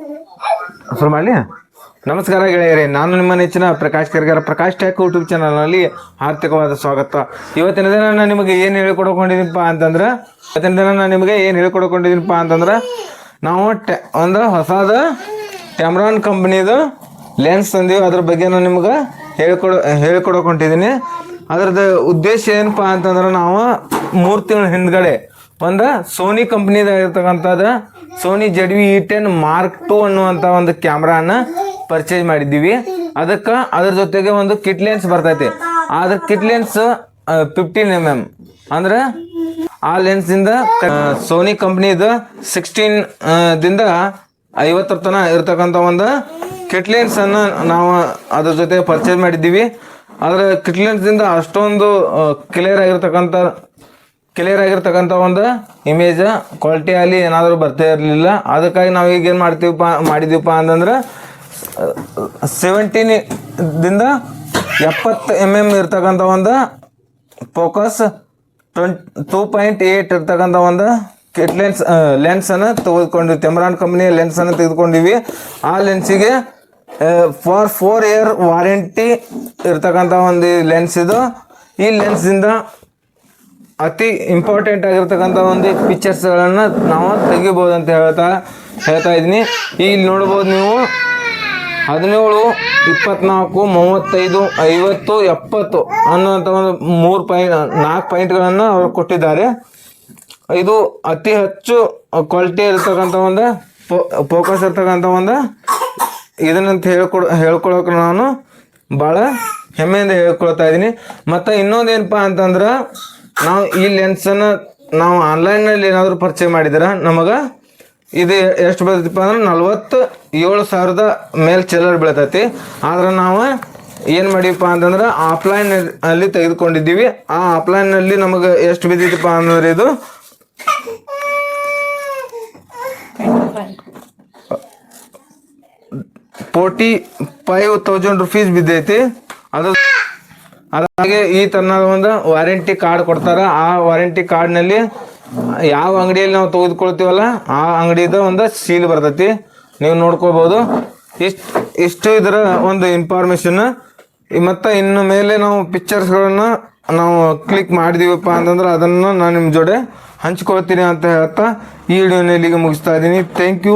ಶುರು ಮಾಡಲಿ. ನಮಸ್ಕಾರ ಗೆಳೆಯರೇ, ನಾನು ನಿಮ್ಮ ನೆಚ್ಚಿನ ಪ್ರಕಾಶ್ ಕರ್ಗಾರ ಪ್ರಕಾಶ್ ಟ್ಯಾಕ್ ಯೂಟ್ಯೂಬ್ ಚಾನಲ್ನಲ್ಲಿ ಆರ್ಥಿಕವಾದ ಸ್ವಾಗತ. ಇವತ್ತಿನ ದಿನ ನಾನು ನಿಮಗೆ ಏನು ಹೇಳ್ಕೊಡ್ಕೊಂಡಿದ್ದೀನಪ್ಪ ಅಂತಂದ್ರೆ ನಾವು ಒಂದು ಹೊಸದ ಟ್ಯಾಮ್ರಾನ್ ಕಂಪ್ನಿದು ಲೆನ್ಸ್ ತಂದೀವಿ. ಅದ್ರ ಬಗ್ಗೆ ನಾನು ನಿಮ್ಗೆ ಹೇಳ್ಕೊಡ್ಕೊಂಡಿದ್ದೀನಿ. ಅದ್ರದ್ದು ಉದ್ದೇಶ ಏನಪ್ಪ ಅಂತಂದ್ರೆ ನಾವು 3 ತಿಂಗಳ ಹಿಂದ್ಗಡೆ ಒಂದು ಸೋನಿ ಕಂಪ್ನಿದಾಗಿರ್ತಕ್ಕಂಥದ್ದು ಸೋನಿ ZV-E10 Mark II ಅನ್ನುವಂಥ ಒಂದು ಕ್ಯಾಮ್ರಾನ ಪರ್ಚೇಸ್ ಮಾಡಿದ್ದೀವಿ. ಅದ್ರ ಜೊತೆಗೆ ಒಂದು ಕಿಟ್ ಲೆನ್ಸ್ ಬರ್ತೈತಿ. ಅದ್ರ ಕಿಟ್ ಲೆನ್ಸ್ 15mm ಅಂದ್ರೆ ಆ ಲೆನ್ಸಿಂದ ಸೋನಿ ಕಂಪ್ನಿದು 16 ದಿಂದ 50 ತನಕ ಇರ್ತಕ್ಕಂಥ ಒಂದು ಕಿಟ್ ಲೆನ್ಸ್ ಅನ್ನ ನಾವು ಅದ್ರ ಜೊತೆ ಪರ್ಚೇಸ್ ಮಾಡಿದ್ದೀವಿ. ಅದರ ಕಿಟ್ ಲೆನ್ಸ್ದಿಂದ ಅಷ್ಟೊಂದು ಕ್ಲಿಯರ್ ಆಗಿರ್ತಕ್ಕಂಥ ಒಂದು ಇಮೇಜ್ ಕ್ವಾಲಿಟಿ ಅಲ್ಲಿ ಏನಾದರೂ ಬರ್ತಾ ಇರಲಿಲ್ಲ. ಅದಕ್ಕಾಗಿ ನಾವು ಈಗ ಏನು ಮಾಡಿದೀವಪ್ಪ ಅಂತಂದ್ರೆ 17 ದಿಂದ 70mm ಇರ್ತಕ್ಕಂಥ ಒಂದು ಫೋಕಸ್ 2.8 ಇರ್ತಕ್ಕಂಥ ಒಂದು ಕಿಟ್ ಲೆನ್ಸನ್ನು ತೆಗೆದುಕೊಂಡಿವಿ. ಟೆಮ್ರಾನ್ ಕಂಪ್ನಿಯ ಲೆನ್ಸನ್ನು ತೆಗೆದುಕೊಂಡಿವಿ. ಆ ಲೆನ್ಸಿಗೆ ಫಾರ್ 4 year ವಾರಂಟಿ ಇರ್ತಕ್ಕಂಥ ಒಂದು ಲೆನ್ಸ್ ಇದು. ಈ ಲೆನ್ಸಿಂದ ಅತಿ ಇಂಪಾರ್ಟೆಂಟ್ ಆಗಿರ್ತಕ್ಕಂಥ ಒಂದು ಪಿಕ್ಚರ್ಸ್ಗಳನ್ನು ನಾವು ತೆಗಿಬೋದು ಅಂತ ಹೇಳ್ತಾ ಇದ್ದೀನಿ. ಈಗ ನೋಡ್ಬೋದು ನೀವು 17, 24, 35, 50, 70 ಅನ್ನೋಂಥ ಒಂದು 4 ಪಾಯಿಂಟ್ಗಳನ್ನು ಅವರು ಕೊಟ್ಟಿದ್ದಾರೆ. ಇದು ಅತಿ ಹೆಚ್ಚು ಕ್ವಾಲಿಟಿ ಇರ್ತಕ್ಕಂಥ ಒಂದು ಫೋಕಸ್ ಇರ್ತಕ್ಕಂಥ ಒಂದು ಇದನ್ನಂತ ಹೇಳ್ಕೊಳಕ್ಕೆ ನಾನು ಭಾಳ ಹೆಮ್ಮೆಯಿಂದ ಹೇಳ್ಕೊಳ್ತಾ ಇದ್ದೀನಿ. ಮತ್ತು ಇನ್ನೊಂದು ಏನಪ್ಪ ಅಂತಂದ್ರೆ ನಾವು ಈ ಲೆನ್ಸನ್ನು ನಾವು ಆನ್ಲೈನಲ್ಲಿ ಏನಾದರೂ ಪರ್ಚೇಸ್ ಮಾಡಿದ್ರೆ ನಮಗೆ ಇದು ಎಷ್ಟು ಬೀಳ್ತೈತಿಪ್ಪ ಅಂದ್ರೆ 47,000 ಮೇಲೆ ಚಿಲ್ಲರ್ ಬೀಳ್ತೈತಿ. ಆದ್ರೆ ನಾವು ಏನು ಮಾಡಿವಪ್ಪ ಅಂತಂದ್ರೆ ಆಫ್ಲೈನಲ್ಲಿ ತೆಗೆದುಕೊಂಡಿದ್ದೀವಿ. ಆ ಆಫ್ಲೈನಲ್ಲಿ ನಮಗೆ ಎಷ್ಟು ಬಿದ್ದಿತ್ತಪ್ಪ ಅಂದ್ರೆ ಇದು 45,000 rupees ಬಿದ್ದೈತಿ. ಅದಾಗೆ ಈ ತರನಾದ ಒಂದು ವಾರಂಟಿ ಕಾರ್ಡ್ ಕೊಡ್ತಾರೆ. ಆ ವಾರಂಟಿ ಕಾರ್ಡ್ನಲ್ಲಿ ಯಾವ ಅಂಗಡಿಯಲ್ಲಿ ನಾವು ತೆಗೆದುಕೊಳ್ತೀವಲ್ಲ ಆ ಅಂಗಡಿದ ಒಂದು ಸೀಲ್ ಬರ್ತೈತಿ, ನೀವು ನೋಡ್ಕೋಬೋದು. ಇಷ್ಟು ಇದರ ಒಂದು ಇನ್ಫಾರ್ಮೇಷನ್. ಮತ್ತು ಇನ್ನು ಮೇಲೆ ನಾವು ಪಿಕ್ಚರ್ಸ್ಗಳನ್ನು ನಾವು ಕ್ಲಿಕ್ ಮಾಡಿದೀವಪ್ಪ ಅಂತಂದ್ರೆ ಅದನ್ನು ನಾನು ನಿಮ್ಮ ಜೊತೆ ಹಂಚ್ಕೊಳ್ತೀನಿ ಅಂತ ಹೇಳ್ತಾ ಈ ವಿಡಿಯೋನ ಇಲ್ಲಿಗೆ ಮುಗಿಸ್ತಾ ಇದ್ದೀನಿ. Thank you.